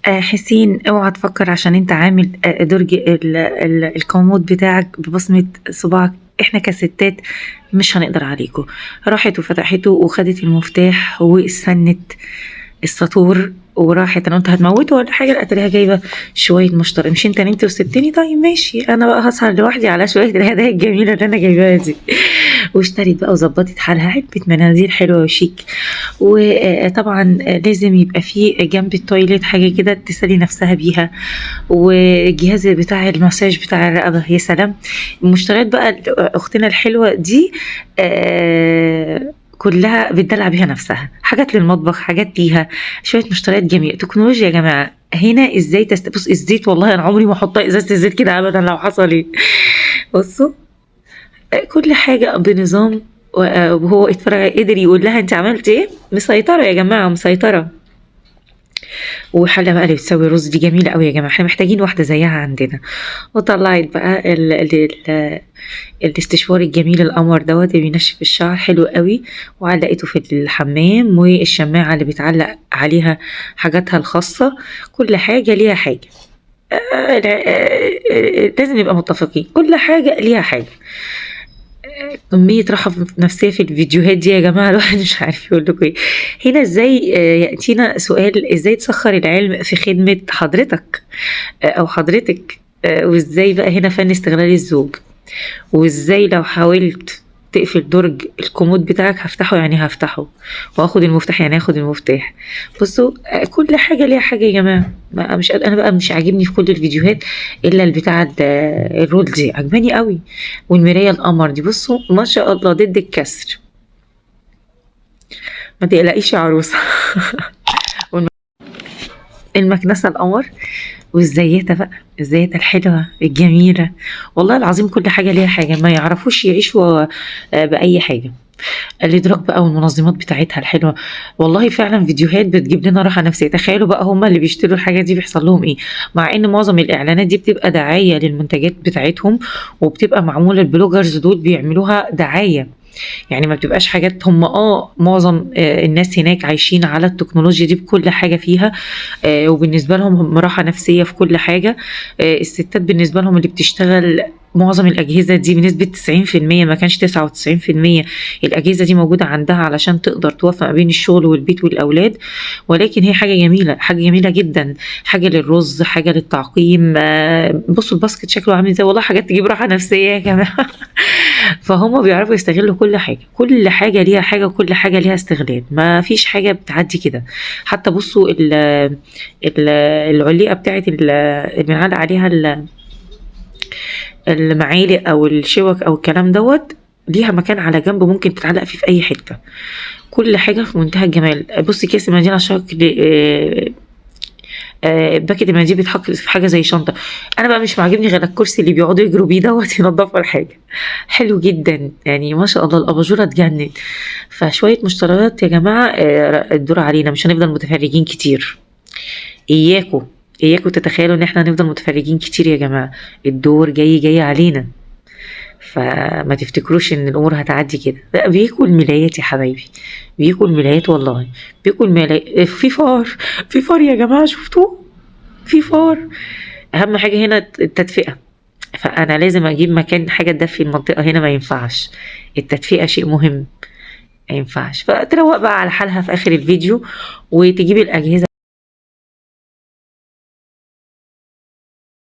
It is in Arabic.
حسين، اوعى تفكر عشان انت عامل درج الكومود بتاعك ببصمة صباعك احنا كستات مش هنقدر عليكم. راحت وفتحته وخدت المفتاح واستنت السطور وراحت. انا قلت هتموته ولا حاجه، لقيت لها جايبه شويه مشطه. مش انت نمت وسبتني؟ طيب ماشي، انا بقى هسهر لوحدي على شويه الهدايا الجميله اللي انا جايباها دي. واشترت بقى وظبطت حالها علبه مناديل حلوه وشيك. وطبعا لازم يبقى فيه جنب التويليت حاجه كده تسلي نفسها بيها، والجهاز بتاع المساج بتاع الرقبه. يا سلام، المشتريات بقى اختنا الحلوه دي كلها بتدلع بيها نفسها، حاجات للمطبخ، حاجات ليها، شويه مشتريات جميله. تكنولوجيا يا جماعه هنا ازاي بص الزيت، والله انا عمري ما احط ازازه الزيت كده ابدا لو حصل ايه. بصوا كل حاجه بنظام. وهو اتفرج قدر يقول لها انت عملت ايه. مسيطره يا جماعه، مسيطره. وحله بقى اللي بتسوي رز دي جميله قوي يا جماعه، احنا محتاجين واحده زيها عندنا. وطلعت بقى الاستشوار الجميل القمر دوت اللي بينشف الشعر حلو قوي، وعلقته في الحمام، والشماعه اللي بيتعلق عليها حاجاتها الخاصه. كل حاجه ليها حاجه. لازم نبقى متفقين، كل حاجه ليها حاجه. كمية راحة نفسية في الفيديوهات دي يا جماعة، الواحد مش عارف يقول لكم ايه. هنا ازاي يأتينا سؤال، ازاي تسخر العلم في خدمة حضرتك او حضرتك. وازاي بقى هنا فن استغلال الزوج. وازاي لو حاولت تقفل درج الكومود بتاعك هفتحه يعني هفتحه، واخد المفتاح يعني هاخد المفتاح. بصوا كل حاجة ليها حاجة يا جماعة. مش انا بقى مش عاجبني في كل الفيديوهات الا البتاع الرول دي عجباني قوي. والمراية القمر دي بصوا ما شاء الله ضد الكسر. ما تقلقيش يا عروسة. المكنسة القمر، والزياتة بقى، الزياتة الحلوة الجميلة. والله العظيم كل حاجة ليها حاجة، ما يعرفوش يعيشوا بأي حاجة. الإدراك بقى والمنظمات بتاعتها الحلوة. والله فعلا فيديوهات بتجيب لنا راحة نفسية. تخيلوا بقى هما اللي بيشتروا الحاجات دي بيحصل لهم ايه، مع ان معظم الإعلانات دي بتبقى دعاية للمنتجات بتاعتهم، وبتبقى معمولة البلوجرز دول بيعملوها دعاية. يعني ما بتبقاش حاجات هم معظم الناس هناك عايشين على التكنولوجيا دي بكل حاجة فيها. وبالنسبة لهم هم راحة نفسية في كل حاجة. الستات بالنسبة لهم اللي بتشتغل معظم الأجهزة دي بنسبة 90%، ما كانش 99%، الأجهزة دي موجودة عندها علشان تقدر توفق ما بين الشغل والبيت والأولاد. ولكن هي حاجة جميلة، حاجة جميلة جدا. حاجة للرز، حاجة للتعقيم. بصوا الباسكت شكله عامل ازاي، والله حاجات تجيب راحة نفسية يا جماعة. فهم بيعرفوا يستغلوا كل حاجة، كل حاجة ليها حاجة، وكل حاجة ليها استغلال، ما فيش حاجة بتعدي كده. حتى بصوا العليقة بتاعت اللي بنعلق عليها المعالق او الشوك او الكلام دوت، ليها مكان على جنب ممكن تتعلق فيه في اي حتة. كل حاجة في منتهى الجمال. بصي كيس المناديل على شكل باكت المناديل بيتحط في حاجه زي شنطه. انا بقى مش معجبني غير الكرسي اللي بيقعدوا يجروا بيه دوت ينضفوا الحاجه. حلو جدا يعني ما شاء الله، الاباجوره تجنن. فشويه مشتريات يا جماعه الدور علينا، مش هنفضل متفرجين كتير. اياكوا اياكوا تتخيلوا ان احنا هنفضل متفرجين كتير يا جماعه. الدور جاي علينا، فما تفتكروش ان الامور هتعدي كده. لا، بيكوا الملايات يا حبايبي، بيكوا الملايات والله. بيكوا الملايات. في فار يا جماعه، شفتوه؟ في فار. اهم حاجه هنا التدفئه، فانا لازم اجيب مكان حاجه تدفي المنطقه هنا، ما ينفعش. التدفئه شيء مهم، ما ينفعش. فتروق بقى على حالها في اخر الفيديو، وتجيب الاجهزه